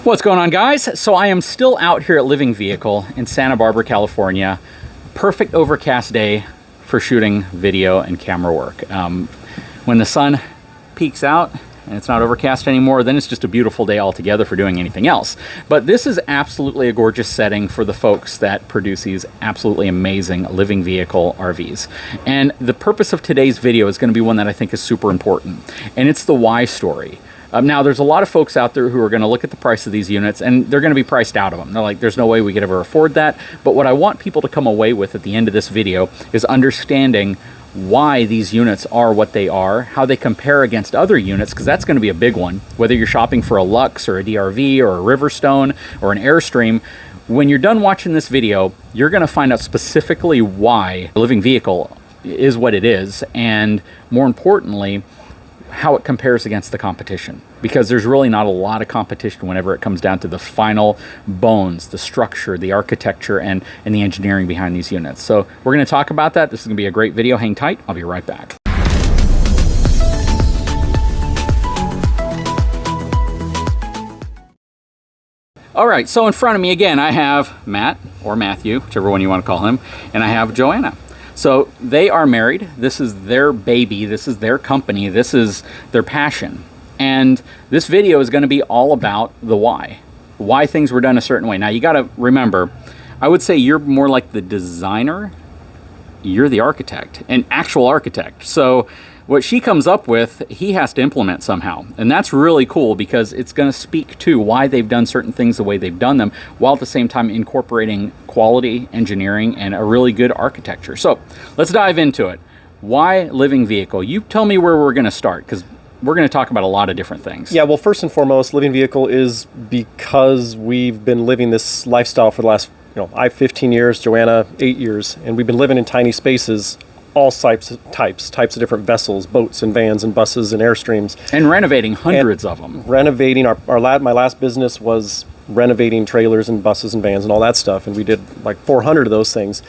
What's going on, guys? So I am still out here at Living Vehicle in Santa Barbara, California. Perfect overcast day for shooting video and camera work. When the sun peeks out and it's not overcast anymore, then it's just a beautiful day altogether for doing anything else. But this is absolutely a gorgeous setting for the folks that produce these absolutely amazing Living Vehicle RVs. And the purpose of today's video is going to be one that I think is super important, and it's the why story. Now, there's a lot of folks out there who are going to look at the price of these units and they're going to be priced out of them. They're like, there's no way we could ever afford that. But what I want people to come away with at the end of this video is understanding why these units are what they are, how they compare against other units, because that's going to be a big one. Whether you're shopping for a Lux or a DRV or a Riverstone or an Airstream, when you're done watching this video, you're going to find out specifically why Living Vehicle is what it is, and more importantly, how it compares against the competition, because there's really not a lot of competition whenever it comes down to the final bones, the structure, the architecture, and the engineering behind these units. So we're going to talk about that. This is going to be a great video. Hang tight. I'll be right back. All right, so in front of me again, I have Matt, or Matthew, whichever one you want to call him, and I have Joanna. So they are married. This is their baby. This is their company. This is their passion. And this video is going to be all about the why things were done a certain way. Now, you got to remember, I would say you're more like the designer. You're the architect, an actual architect. So what she comes up with, he has to implement somehow. And that's really cool, because it's going to speak to why they've done certain things the way they've done them, while at the same time incorporating quality engineering and a really good architecture. So let's dive into it. Why Living Vehicle? You tell me where we're going to start, because we're going to talk about a lot of different things. Yeah, well, first and foremost, Living Vehicle is because we've been living this lifestyle for the last, I 15 years, Joanna 8 years, and we've been living in tiny spaces, all types of different vessels, boats and vans and buses and Airstreams. And renovating hundreds of them. Renovating, my last business was renovating trailers and buses and vans and all that stuff, and we did like 400 of those things,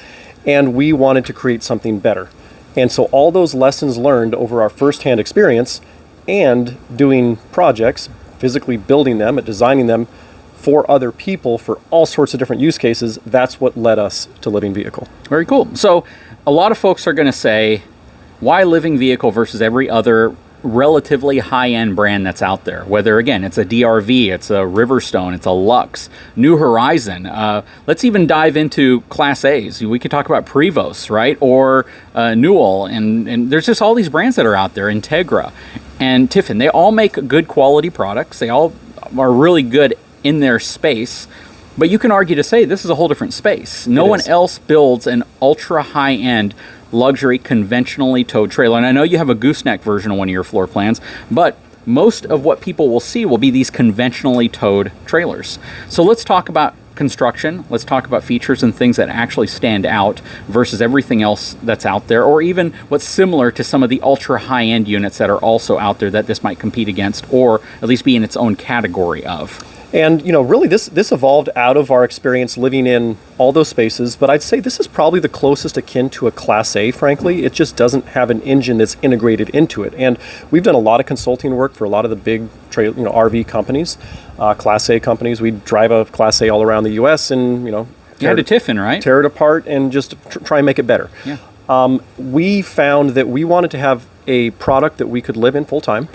and we wanted to create something better. And so all those lessons learned over our firsthand experience and doing projects, physically building them and designing them for other people for all sorts of different use cases, that's what led us to Living Vehicle. Very cool. So a lot of folks are going to say, why Living Vehicle versus every other relatively high-end brand that's out there? Whether, again, it's a DRV, it's a Riverstone, it's a Lux, New Horizon. Let's even dive into Class A's. We could talk about Prevost, right? Or Newell, and there's just all these brands that are out there, Integra and Tiffin. They all make good quality products. They all are really good in their space. But you can argue to say this is a whole different space. No one else builds an ultra high-end luxury conventionally towed trailer. And I know you have a gooseneck version of one of your floor plans, but most of what people will see will be these conventionally towed trailers. So let's talk about construction. Let's talk about features and things that actually stand out versus everything else that's out there, or even what's similar to some of the ultra high-end units that are also out there that this might compete against, or at least be in its own category of. And, really this evolved out of our experience living in all those spaces, but I'd say this is probably the closest akin to a Class A, frankly. It just doesn't have an engine that's integrated into it. And we've done a lot of consulting work for a lot of the big RV companies, Class A companies. We drive a Class A all around the U.S. and, You had a Tiffin, right? Tear it apart and just try and make it better. Yeah. We found that we wanted to have a product that we could live in full time.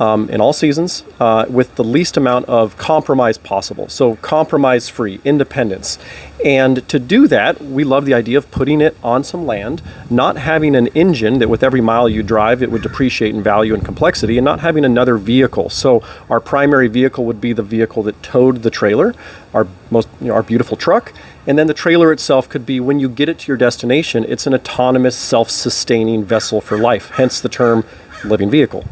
In all seasons, with the least amount of compromise possible. So compromise-free, independence. And to do that, we love the idea of putting it on some land, not having an engine that with every mile you drive, it would depreciate in value and complexity, and not having another vehicle. So our primary vehicle would be the vehicle that towed the trailer, our beautiful truck. And then the trailer itself could be, when you get it to your destination, it's an autonomous, self-sustaining vessel for life, hence the term Living Vehicle.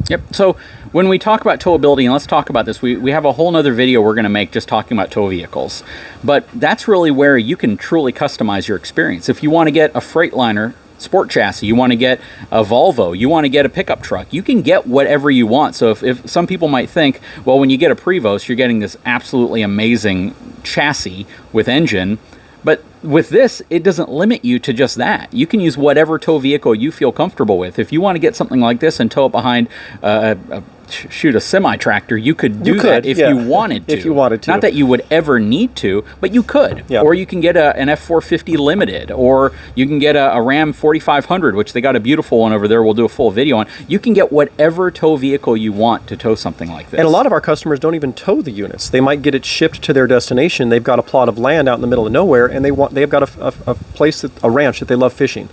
Yep. So when we talk about towability, and let's talk about this, we have a whole nother video we're going to make just talking about tow vehicles. But that's really where you can truly customize your experience. If you want to get a Freightliner sport chassis, you want to get a Volvo, you want to get a pickup truck, you can get whatever you want. So if some people might think, well, when you get a Prevost, you're getting this absolutely amazing chassis with engine. But with this, it doesn't limit you to just that. You can use whatever tow vehicle you feel comfortable with. If you want to get something like this and tow it behind a shoot a semi-tractor, you could do that if yeah. you wanted to. If you wanted to. Not that you would ever need to, but you could. Yeah. Or you can get an F450 Limited, or you can get a Ram 4500, which they got a beautiful one over there we'll do a full video on. You can get whatever tow vehicle you want to tow something like this. And a lot of our customers don't even tow the units. They might get it shipped to their destination. They've got a plot of land out in the middle of nowhere, and they've got a place, a ranch that they love fishing.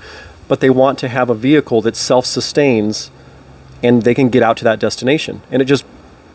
But they want to have a vehicle that self-sustains, and they can get out to that destination. And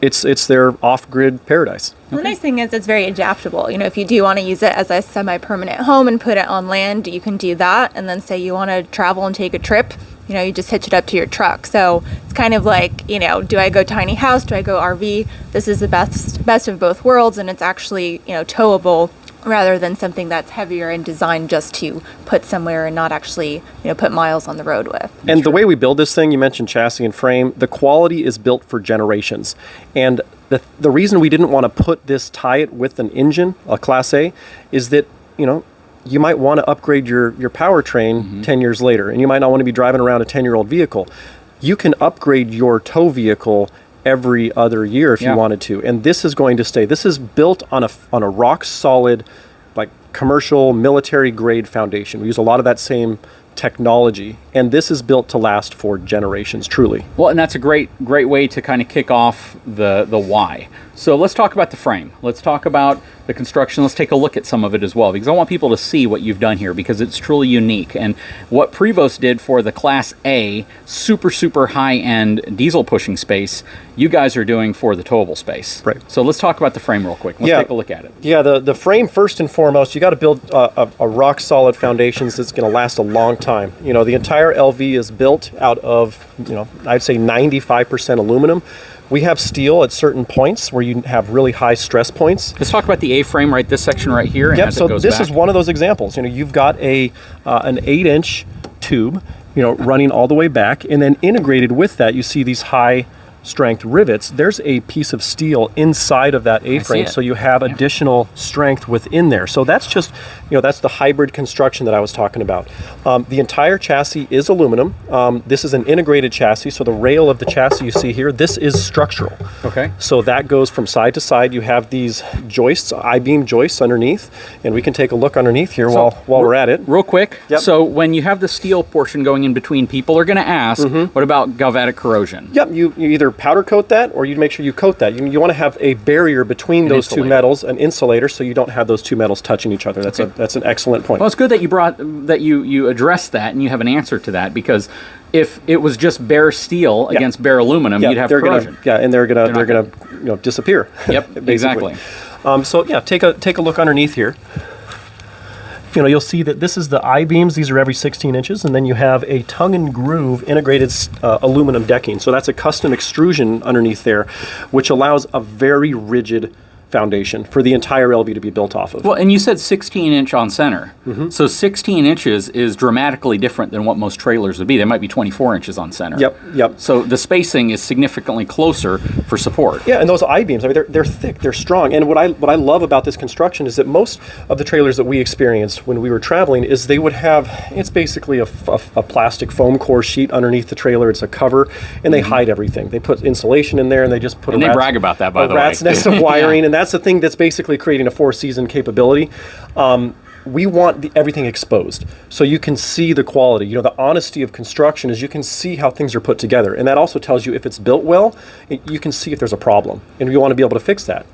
it's their off-grid paradise. The nice thing is it's very adaptable. You know, if you do want to use it as a semi-permanent home and put it on land, you can do that. And then say you want to travel and take a trip, you know, you just hitch it up to your truck. So it's kind of like, you know, do I go tiny house? Do I go RV? This is the best of both worlds, and it's actually, you know, towable rather than something that's heavier and designed just to put somewhere and not actually, you know, put miles on the road with. And the way we build this thing, you mentioned chassis and frame, the quality is built for generations. And the reason we didn't want to tie it with an engine, a Class A, is that, you know, you might want to upgrade your powertrain 10 years later, and you might not want to be driving around a 10-year-old vehicle. You can upgrade your tow vehicle every other year if you wanted to, and this is going to stay. This is built on a rock solid, like commercial military grade foundation. We use a lot of that same technology, and this is built to last for generations, truly. Well, and that's a great way to kind of kick off the why. So let's talk about the frame. Let's talk about the construction. Let's take a look at some of it as well, because I want people to see what you've done here, because it's truly unique. And what Prevost did for the Class A super high-end diesel pushing space, you guys are doing for the towable space. Right. So let's talk about the frame real quick. Let's take a look at it. Yeah, the frame, first and foremost, you got to build a rock solid foundations that's going to last a long time. You know, the entire LV is built out of, you know, I'd say 95% aluminum. We have steel at certain points where you have really high stress points. Let's talk about the A-frame, right? This section right here. Yep. So this is one of those examples. You know, you've got an 8-inch tube, you know, running all the way back, and then integrated with that, you see these high strength rivets. There's a piece of steel inside of that A-frame, so you have additional strength within there. So that's just, you know, that's the hybrid construction that I was talking about. The entire chassis is aluminum. This is an integrated chassis, so the rail of the chassis you see here, this is structural. Okay. So that goes from side to side. You have these joists, I-beam joists underneath, and we can take a look underneath here while we're at it. Real quick. Yep. So when you have the steel portion going in between, people are going to ask, what about galvanic corrosion? Yep, you either powder coat that, or you make sure you coat that. You want to have a barrier between those two metals, an insulator, so you don't have those two metals touching each other. That's an excellent point. Well, it's good that you addressed that and you have an answer to that, because if it was just bare steel against bare aluminum, you'd have corrosion. And they're gonna disappear. Yep, exactly. So yeah, take a look underneath here. You know, you'll see that this is the I-beams. These are every 16 inches, and then you have a tongue and groove integrated aluminum decking. So that's a custom extrusion underneath there, which allows a very rigid foundation for the entire LV to be built off of. Well, and you said 16-inch on center. So 16 inches is dramatically different than what most trailers would be. They might be 24 inches on center. Yep. So the spacing is significantly closer for support. Yeah, and those I-beams, I mean, they're thick, they're strong. And what I love about this construction is that most of the trailers that we experienced when we were traveling is they would have, it's basically a plastic foam core sheet underneath the trailer. It's a cover, and they hide everything. They put insulation in there, and they just put they brag about that, by the way. A rat's nest of wiring, and that's the thing that's basically creating a 4-season capability. We want everything exposed so you can see the quality. You know, the honesty of construction is you can see how things are put together, and that also tells you if it's built well, you can see if there's a problem, and you want to be able to fix that.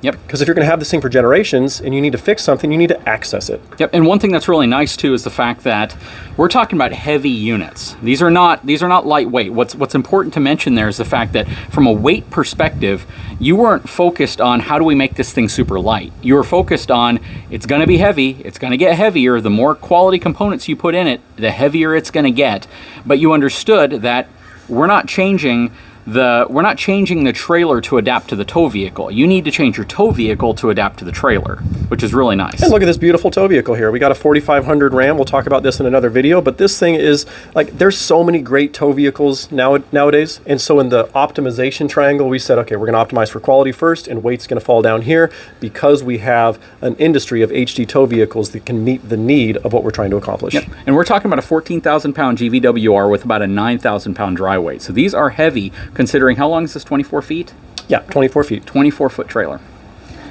Yep. Because if you're going to have this thing for generations and you need to fix something, you need to access it. Yep. And one thing that's really nice too is the fact that we're talking about heavy units. These are not lightweight. What's important to mention there is the fact that from a weight perspective, you weren't focused on how do we make this thing super light. You were focused on it's going to be heavy. It's going to get heavier. The more quality components you put in it, the heavier it's going to get. But you understood that we're not changing the trailer to adapt to the tow vehicle. You need to change your tow vehicle to adapt to the trailer, which is really nice. And look at this beautiful tow vehicle here. We got a 4500 Ram. We'll talk about this in another video, but this thing is like, there's so many great tow vehicles nowadays. And so in the optimization triangle, we said, okay, we're going to optimize for quality first, and weight's going to fall down here because we have an industry of HD tow vehicles that can meet the need of what we're trying to accomplish. Yep. And we're talking about a 14,000 pound GVWR with about a 9,000 pound dry weight. So these are heavy considering how long is this, 24 feet? Yeah, 24 feet. 24-foot trailer.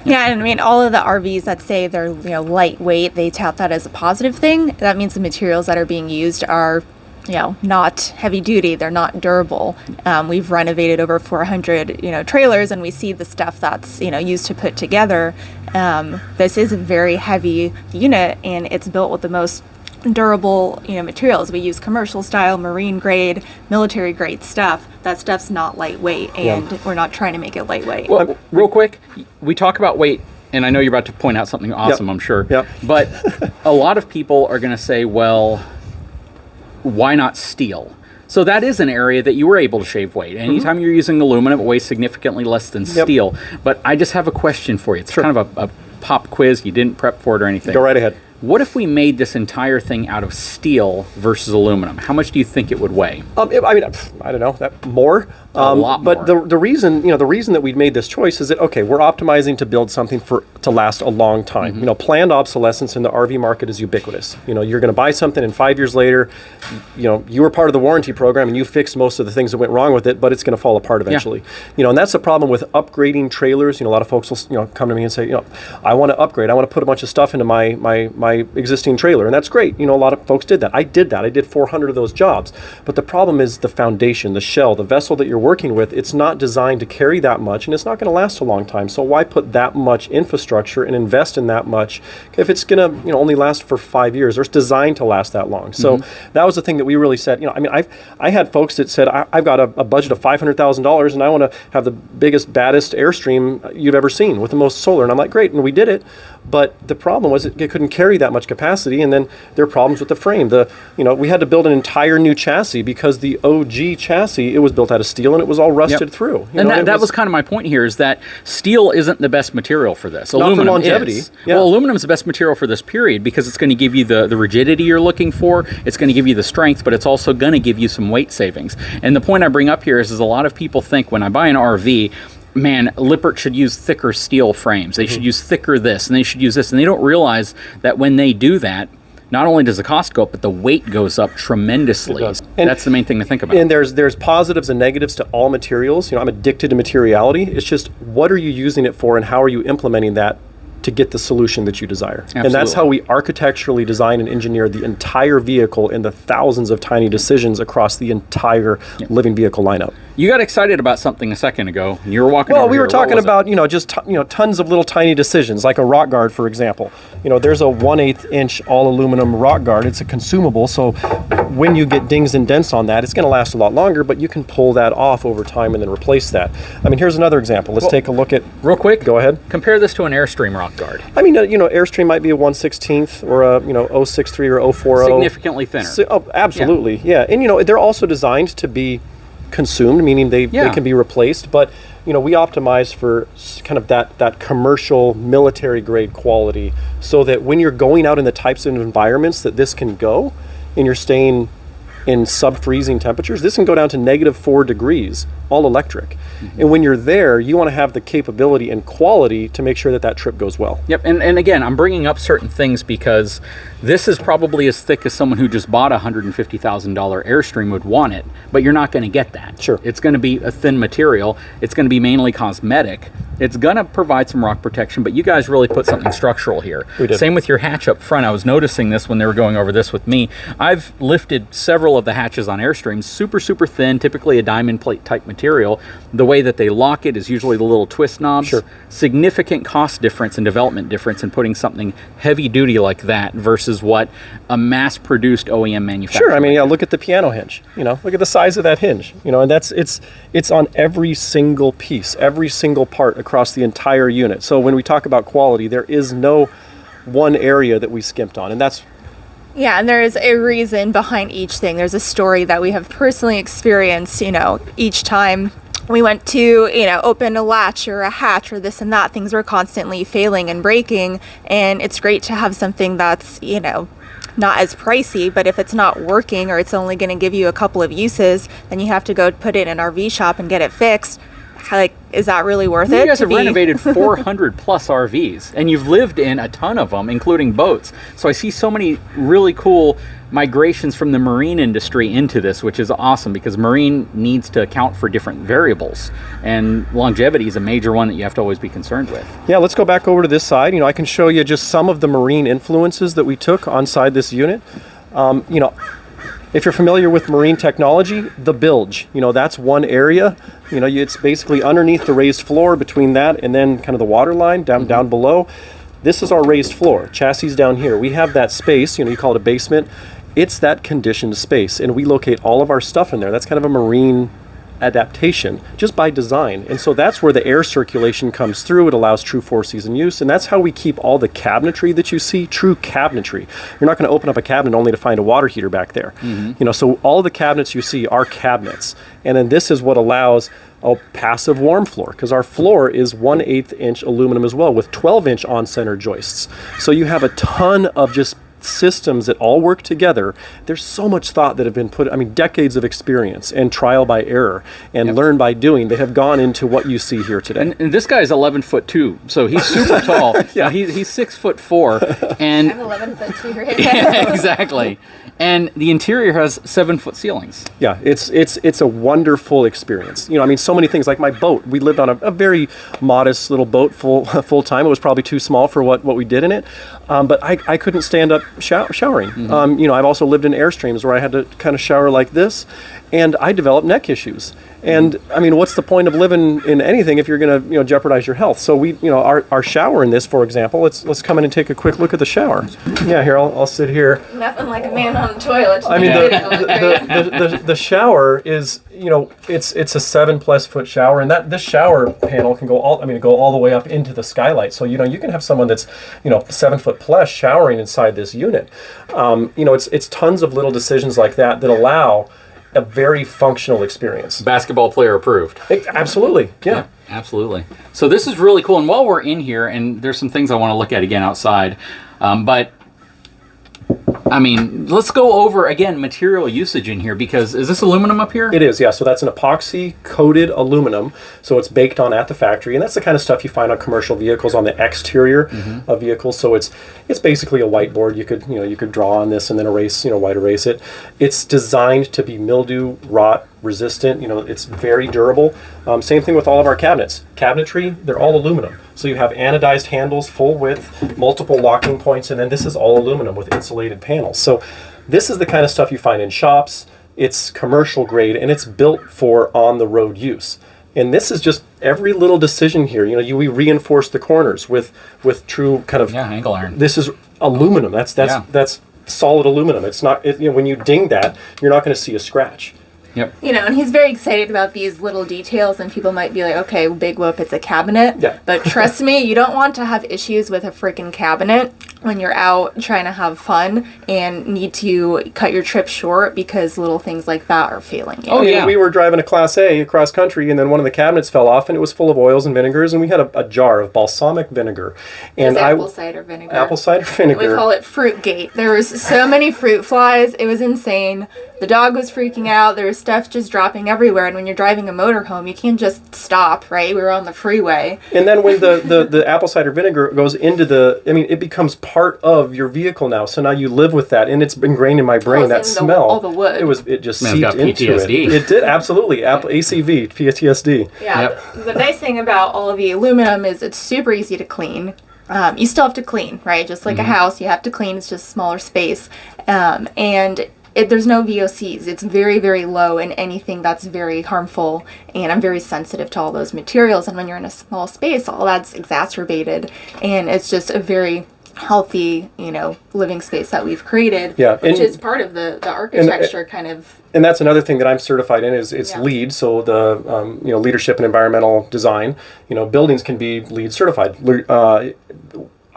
Yeah, and I mean, all of the RVs that say they're lightweight, they tout that as a positive thing. That means the materials that are being used are not heavy duty. They're not durable. We've renovated over 400, trailers, and we see the stuff that's, used to put together. This is a very heavy unit, and it's built with the most durable, materials. We use commercial style, marine grade, military grade stuff. That stuff's not lightweight, and we're not trying to make it lightweight. Well, real quick, we talk about weight, and I know you're about to point out something awesome, I'm sure. Yep. But a lot of people are going to say, well, why not steel? So that is an area that you were able to shave weight. Anytime you're using aluminum, it weighs significantly less than steel. But I just have a question for you. It's kind of a pop quiz. You didn't prep for it or anything. Go right ahead. What if we made this entire thing out of steel versus aluminum? How much do you think it would weigh? I don't know, that more. A lot but more. the reason that we made this choice is that, okay, we're optimizing to build something to last a long time. Planned obsolescence in the RV market is ubiquitous. You're going to buy something and 5 years later, you were part of the warranty program and you fixed most of the things that went wrong with it, but it's going to fall apart eventually. And that's the problem with upgrading trailers. A lot of folks will come to me and say, I want to upgrade. I want to put a bunch of stuff into my existing trailer, and that's great. A lot of folks did that. I did that. I did 400 of those jobs. But the problem is the foundation, the shell, the vessel that you're working with. It's not designed to carry that much, and it's not going to last a long time. So why put that much infrastructure and invest in that much if it's going to only last for 5 years, or it's designed to last that long? So that was the thing that we really said. I had folks that said, I've got a budget of $500,000 and I want to have the biggest, baddest Airstream you've ever seen with the most solar. And I'm like, great, and we did it. But the problem was it couldn't carry that much capacity, and then there are problems with the frame. We had to build an entire new chassis because the OG chassis, it was built out of steel and it was all rusted through. And that was kind of my point here, is that steel isn't the best material for this. Not aluminum for longevity. is. Well, aluminum is the best material for this period because it's going to give you the rigidity you're looking for. It's going to give you the strength, but it's also going to give you some weight savings. And the point I bring up here is a lot of people think when I buy an RV, man, Lippert should use thicker steel frames. They should use thicker this, and they should use this. And they don't realize that when they do that, not only does the cost go up, but the weight goes up tremendously. And that's the main thing to think about. And there's positives and negatives to all materials. I'm addicted to materiality. It's just, what are you using it for, and how are you implementing that to get the solution that you desire? Absolutely. And that's how we architecturally design and engineer the entire vehicle and the thousands of tiny decisions across the entire living vehicle lineup. You got excited about something a second ago, and you were walking over Well, we were here. talking about, tons of little tiny decisions, like a rock guard, for example. There's a 1/8 inch all aluminum rock guard. It's a consumable, so when you get dings and dents on that, it's going to last a lot longer, but you can pull that off over time and then replace that. Here's another example. Let's take a look at... Real quick. Go ahead. Compare this to an Airstream rock guard. Airstream might be a 1/16 or a, 063 or 040. Significantly thinner. Absolutely, yeah. And, they're also designed to be consumed, meaning they can be replaced, but we optimize for kind of that commercial military grade quality, so that when you're going out in the types of environments that this can go, and you're staying in sub-freezing temperatures, this can go down to -4 degrees, all electric. And when you're there, you want to have the capability and quality to make sure that trip goes well. Yep, and again, I'm bringing up certain things because this is probably as thick as someone who just bought a $150,000 Airstream would want it, but you're not going to get that. Sure. It's going to be a thin material. It's going to be mainly cosmetic. It's going to provide some rock protection, but you guys really put something structural here. We did. Same with your hatch up front. I was noticing this when they were going over this with me. I've lifted several of the hatches on Airstreams, super, super thin, typically a diamond plate type material. The way that they lock it is usually the little twist knobs. Sure. Significant cost difference and development difference in putting something heavy duty like that versus what a mass-produced OEM manufacturer. Sure, look at the piano hinge. Look at the size of that hinge. And it's on every single piece, every single part across the entire unit. So when we talk about quality, there is no one area that we skimped on, and that's... Yeah, and there's a reason behind each thing. There's a story that we have personally experienced, each time we went to, open a latch or a hatch or this and that. Things were constantly failing and breaking, and it's great to have something that's, not as pricey, but if it's not working or it's only going to give you a couple of uses, then you have to go put it in an RV shop and get it fixed. like, is that really worth it? You guys have renovated 400 plus RVs, and you've lived in a ton of them, including boats. So I see so many really cool migrations from the marine industry into this, which is awesome because marine needs to account for different variables, and longevity is a major one that you have to always be concerned with. Yeah, let's go back over to this side. I can show you just some of the marine influences that we took on side this unit. If you're familiar with marine technology, the bilge, that's one area. It's basically underneath the raised floor between that and then kind of the water line down below. This is our raised floor, chassis down here. We have that space, you call it a basement. It's that conditioned space, and we locate all of our stuff in there. That's kind of a marine adaptation just by design. And so that's where the air circulation comes through. It allows true 4-season use, and that's how we keep all the cabinetry that you see true cabinetry. You're not going to open up a cabinet only to find a water heater back there. So all the cabinets you see are cabinets, and then this is what allows a passive warm floor, because our floor is 1/8 inch aluminum as well with 12-inch on-center joists. So you have a ton of just systems that all work together. There's so much thought that have been put, decades of experience and trial by error and learn by doing that have gone into what you see here today. And this guy's 11'2", so he's super tall. Yeah. He's 6'4", and I'm 11'2" right now. yeah, exactly. And the interior has 7-foot ceilings. Yeah, it's a wonderful experience. So many things, like my boat. We lived on a very modest little boat full time. It was probably too small for what we did in it. But I couldn't stand up showering. I've also lived in Airstreams where I had to kind of shower like this, and I developed neck issues. And what's the point of living in anything if you're going to jeopardize your health? So we our shower in this, for example, let's come in and take a quick look at the shower. Yeah, here I'll sit here. Nothing like a man on the toilet. The shower is it's a 7+ foot shower, and this shower panel can go all the way up into the skylight. So you can have someone that's 7 foot plus showering inside this unit. It's tons of little decisions like that allow a very functional experience. Basketball player approved. Absolutely, yeah. Absolutely. So this is really cool. And while we're in here, and there's some things I want to look at again outside, but let's go over again material usage in here, because is this aluminum up here? It is, yeah. So that's an epoxy coated aluminum. So it's baked on at the factory, and that's the kind of stuff you find on commercial vehicles on the exterior of vehicles. So it's basically a whiteboard. You could draw on this and then white erase it. It's designed to be mildew, rot resistant. It's very durable. Same thing with all of our cabinets. Cabinetry, they're all aluminum. So you have anodized handles, full width, multiple locking points, and then this is all aluminum with insulated panels. So this is the kind of stuff you find in shops. It's commercial grade, and it's built for on-the-road use. And this is just every little decision here. We reinforce the corners with true kind of angle iron. This is aluminum. That's solid aluminum. It's not. When you ding that, you're not going to see a scratch. Yep. And he's very excited about these little details, and people might be like, okay, big whoop, it's a cabinet. Yeah. But trust me, you don't want to have issues with a freaking cabinet when you're out trying to have fun and need to cut your trip short because little things like that are failing you. Oh, yeah. We were driving a Class A across country, and then one of the cabinets fell off, and it was full of oils and vinegars, and we had a jar of balsamic vinegar. And apple cider vinegar. Apple cider vinegar. We call it Fruit Gate. There was so many fruit flies. It was insane. The dog was freaking out. There was stuff just dropping everywhere. And when you're driving a motorhome, you can't just stop, right? We were on the freeway. And then when the apple cider vinegar goes into it becomes part of your vehicle now. So now you live with that. And it's ingrained in my brain, that smell. All the wood. It just seeped into PTSD. it. It did, absolutely. ACV, PTSD. Yeah. Yep. The nice thing about all of the aluminum is it's super easy to clean. You still have to clean, right? Just like a house, you have to clean. It's just smaller space. And there's no VOCs. It's very, very low in anything that's very harmful, and I'm very sensitive to all those materials. And when you're in a small space, all that's exacerbated, and it's just a very healthy, living space that we've created, which is part of the architecture kind of. And that's another thing that I'm certified in is LEED, so the leadership and environmental design. Buildings can be LEED certified.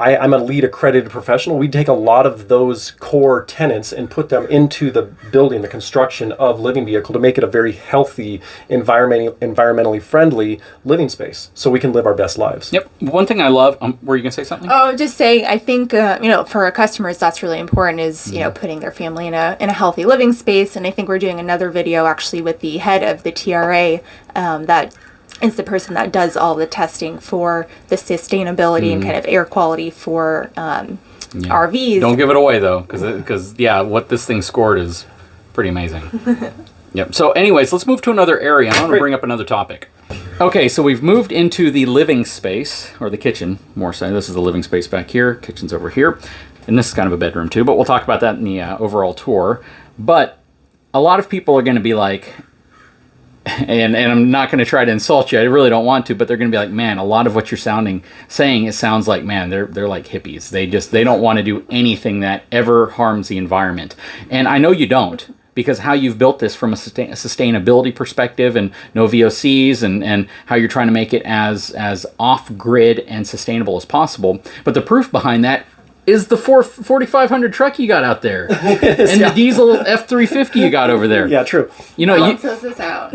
I'm a LEED accredited professional. We take a lot of those core tenets and put them into the building, the construction of living vehicle to make it a very healthy, environmentally friendly living space so we can live our best lives. Yep. One thing I love, were you going to say something? Oh, just saying, I think, for our customers, that's really important is, putting their family in a healthy living space. And I think we're doing another video actually with the head of the TRA that is the person that does all the testing for the sustainability and kind of air quality for RVs. Don't give it away though, because yeah, what this thing scored is pretty amazing. Yep. So anyways, let's move to another area. I want to bring up another topic. Okay, so we've moved into the living space, or the kitchen, more so. This is the living space back here. Kitchen's over here. And this is kind of a bedroom too, but we'll talk about that in the overall tour. But a lot of people are going to be like, and I'm not going to try to insult you, I really don't want to, but they're going to be like, man, a lot of what you're saying, it sounds like, man, they're like hippies. They don't want to do anything that ever harms the environment. And I know you don't, because how you've built this from a sustainability perspective and no VOCs and how you're trying to make it as off-grid and sustainable as possible. But the proof behind that is the 4500 truck you got out there, and the diesel F350 you got over there. Yeah, true. You know, you says this out.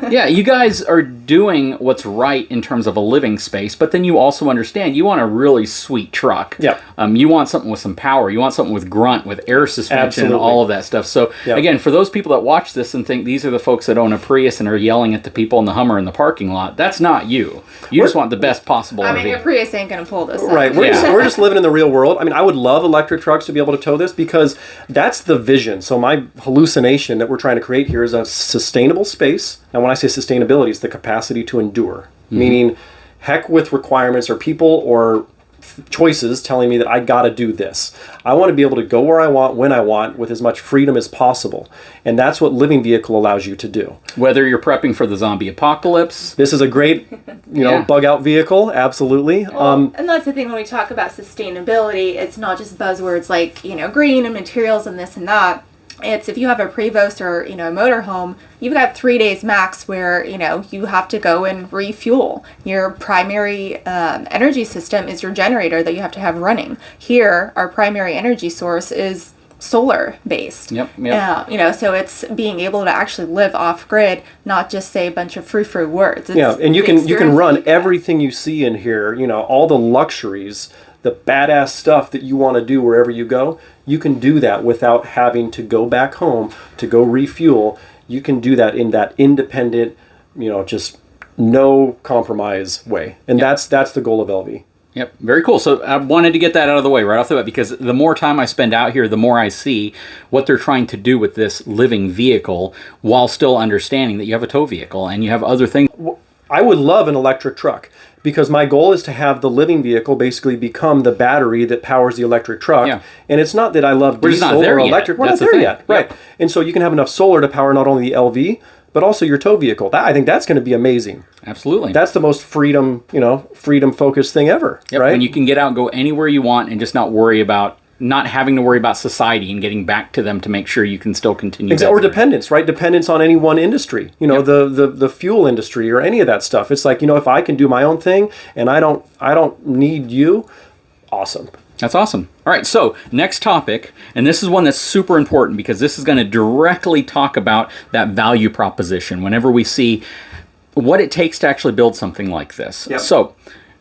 yeah, you guys are doing what's right in terms of a living space, but then you also understand you want a really sweet truck. Yeah. You want something with some power. You want something with grunt, with air suspension, Absolutely. and all of that stuff. So again, for those people that watch this and think these are the folks that own a Prius and are yelling at the people in the Hummer in the parking lot, that's not you. You just want the best possible I mean, RV. your Prius ain't gonna pull this. Right. We're just living in the real world. I mean, I would love electric trucks to be able to tow this because that's the vision. So my hallucination that we're trying to create here is a sustainable space. And when I say sustainability, it's the capacity to endure. Meaning, heck with requirements or people or choices telling me that I got to do this. I want to be able to go where I want, when I want, with as much freedom as possible. And that's what living vehicle allows you to do. Whether you're prepping for the zombie apocalypse. This is a great, bug out vehicle. Absolutely. Well, and that's the thing when we talk about sustainability, it's not just buzzwords like, green and materials and this and that. It's if you have a Prevost or, a motorhome, you've got 3 days max where, you have to go and refuel. Your primary energy system is your generator that you have to have running. Here, our primary energy source is solar based. Yep. So it's being able to actually live off grid, not just say a bunch of frou-frou words. It's and you can run everything you see in here, all the luxuries, the badass stuff that you want to do wherever you go. You can do that without having to go back home to go refuel. You can do that in that independent, just no compromise way. And that's the goal of LV. Yep, very cool. So I wanted to get that out of the way right off the bat because the more time I spend out here, the more I see what they're trying to do with this living vehicle while still understanding that you have a tow vehicle and you have other things. I would love an electric truck because my goal is to have the living vehicle basically become the battery that powers the electric truck. Yeah. And it's not that I love diesel or electric. We're not there yet. Right. Yep. And so you can have enough solar to power not only the LV, but also your tow vehicle. I think that's going to be amazing. Absolutely. That's the most freedom focused thing ever. Yep. Right. When you can get out and go anywhere you want and just not having to worry about society and getting back to them to make sure you can still continue. Or dependence, right? Dependence on any one industry, the fuel industry or any of that stuff. It's like, if I can do my own thing and I don't need you, awesome. That's awesome. All right, so next topic, and this is one that's super important because this is going to directly talk about that value proposition whenever we see what it takes to actually build something like this. Yep. So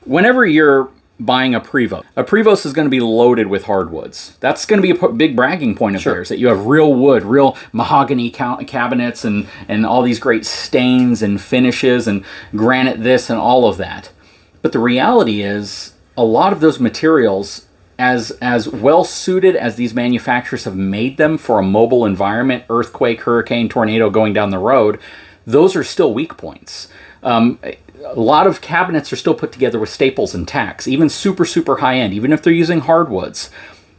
whenever you're buying a Prevost is going to be loaded with hardwoods. That's going to be a big bragging point of theirs, that you have real wood, real mahogany cabinets and all these great stains and finishes and granite this and all of that. But the reality is a lot of those materials, as well suited as these manufacturers have made them for a mobile environment, earthquake, hurricane, tornado going down the road, those are still weak points. A lot of cabinets are still put together with staples and tacks, even super, super high end, even if they're using hardwoods.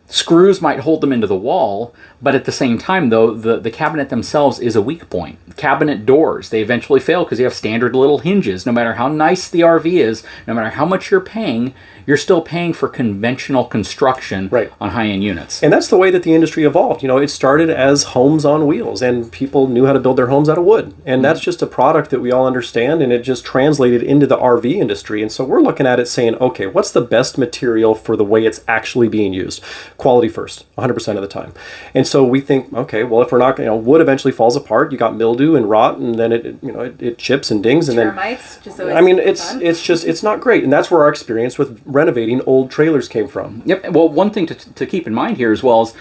Screws might hold them into the wall, but at the same time, though, the cabinet themselves is a weak point. Cabinet doors, they eventually fail because you have standard little hinges. No matter how nice the RV is, no matter how much you're paying, you're still paying for conventional construction on high-end units. And that's the way that the industry evolved. It started as homes on wheels, and people knew how to build their homes out of wood. And that's just a product that we all understand, and it just translated into the RV industry. And so we're looking at it saying, okay, what's the best material for the way it's actually being used? Quality first, 100% of the time. And so we think, okay, well, if we're not, wood eventually falls apart. You got mildew and rot, and then it chips and dings, and termites, it's not great. And that's where our experience with renovating old trailers came from. Yep. Well, one thing to keep in mind here as well is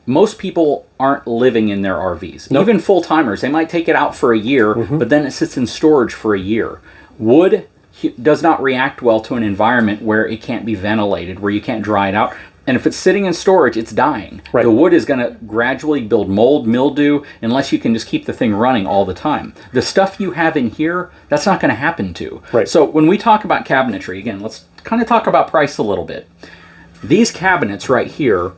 most people aren't living in their RVs. Nope. Even full-timers, they might take it out for a year, but then it sits in storage for a year. Wood does not react well to an environment where it can't be ventilated, where you can't dry it out. And if it's sitting in storage, it's dying. Right. The wood is going to gradually build mold, mildew, unless you can just keep the thing running all the time. The stuff you have in here, that's not going to happen to. Right. So when we talk about cabinetry, again, let's kind of talk about price a little bit. These cabinets right here,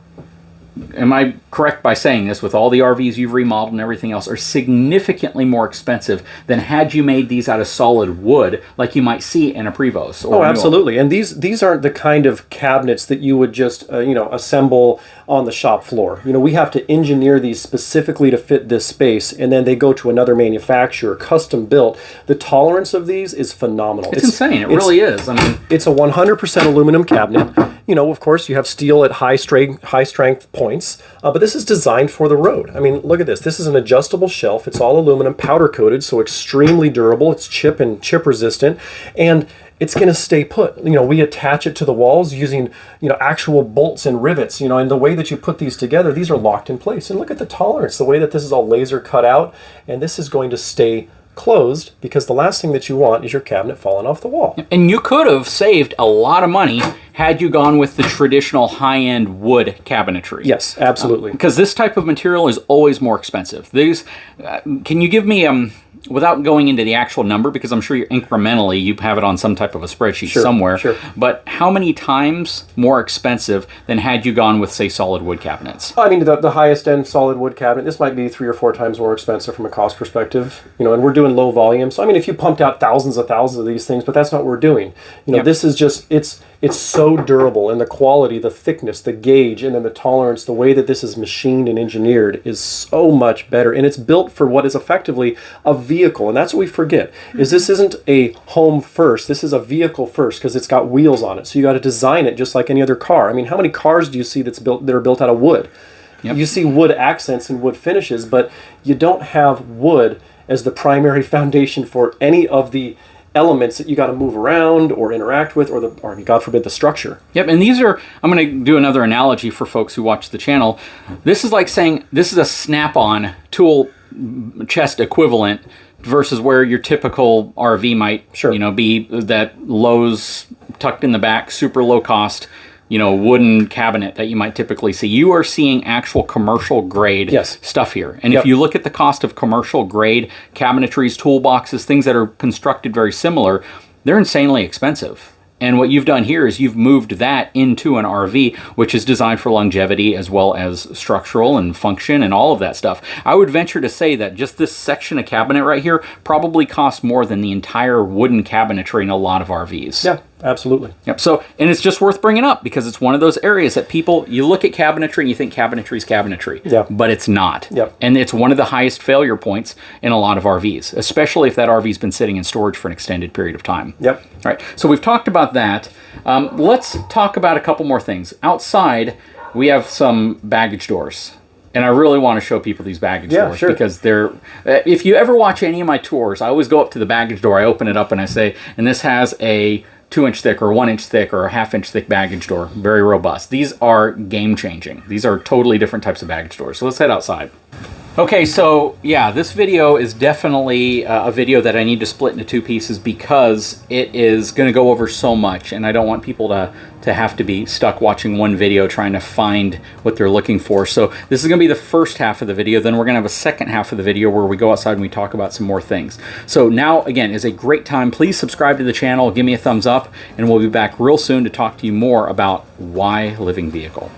am I correct by saying this, with all the RVs you've remodeled and everything else, are significantly more expensive than had you made these out of solid wood like you might see in a Prevost? Or absolutely. And these aren't the kind of cabinets that you would just assemble on the shop floor. We have to engineer these specifically to fit this space, and then they go to another manufacturer, custom built. The tolerance of these is phenomenal. It's insane. It really is. I mean, it's a 100% aluminum cabinet. Of course, you have steel at high strength points, but this is designed for the road. I mean, look at this. This is an adjustable shelf. It's all aluminum, powder coated, so extremely durable. It's chip resistant, and it's going to stay put. We attach it to the walls using, actual bolts and rivets, and the way that you put these together, these are locked in place. And look at the tolerance, the way that this is all laser cut out, and this is going to stay closed, because the last thing that you want is your cabinet falling off the wall. And you could have saved a lot of money had you gone with the traditional high-end wood cabinetry. Yes, absolutely. Because this type of material is always more expensive. These, can you give me, without going into the actual number, because I'm sure incrementally you have it on some type of a spreadsheet somewhere, but how many times more expensive than had you gone with, say, solid wood cabinets? I mean, the highest end solid wood cabinet, this might be 3 or 4 times more expensive from a cost perspective, and we're doing low volume. So, I mean, if you pumped out thousands of these things, but that's not what we're doing. This is just, it's so durable, and the quality, the thickness, the gauge, and then the tolerance, the way that this is machined and engineered is so much better. And it's built for what is effectively a vehicle. And that's what we forget, is this isn't a home first. This is a vehicle first, because it's got wheels on it. So you got to design it just like any other car. I mean, how many cars do you see that are built out of wood? Yep. You see wood accents and wood finishes, but you don't have wood as the primary foundation for any of the elements that you got to move around or interact with, or God forbid, the structure. Yep, and these are, I'm going to do another analogy for folks who watch the channel. This is like saying this is a snap-on tool chest equivalent versus where your typical RV might, be that Lowe's tucked in the back, super low cost, wooden cabinet that you might typically see. You are seeing actual commercial grade stuff here. And if you look at the cost of commercial grade cabinetries, toolboxes, things that are constructed very similar, they're insanely expensive. And what you've done here is you've moved that into an RV, which is designed for longevity as well as structural and function and all of that stuff. I would venture to say that just this section of cabinet right here probably costs more than the entire wooden cabinetry in a lot of RVs. Yeah, absolutely. Yep. So, and it's just worth bringing up because it's one of those areas that people, you look at cabinetry and you think cabinetry is cabinetry, but it's not. Yep. And it's one of the highest failure points in a lot of RVs, especially if that RV's been sitting in storage for an extended period of time. Yep. All right. So we've talked about that. Let's talk about a couple more things. Outside, we have some baggage doors. And I really want to show people these baggage doors because they're, if you ever watch any of my tours, I always go up to the baggage door, I open it up and I say, and this has a 2-inch thick or 1-inch thick or a 1/2-inch thick baggage door. Very robust. These are game changing. These are totally different types of baggage doors. So let's head outside. Okay, so yeah, this video is definitely a video that I need to split into 2 pieces because it is going to go over so much, and I don't want people to have to be stuck watching one video trying to find what they're looking for. So this is going to be the first half of the video, then we're going to have a second half of the video where we go outside and we talk about some more things. So now, again, is a great time. Please subscribe to the channel, give me a thumbs up, and we'll be back real soon to talk to you more about why living vehicle.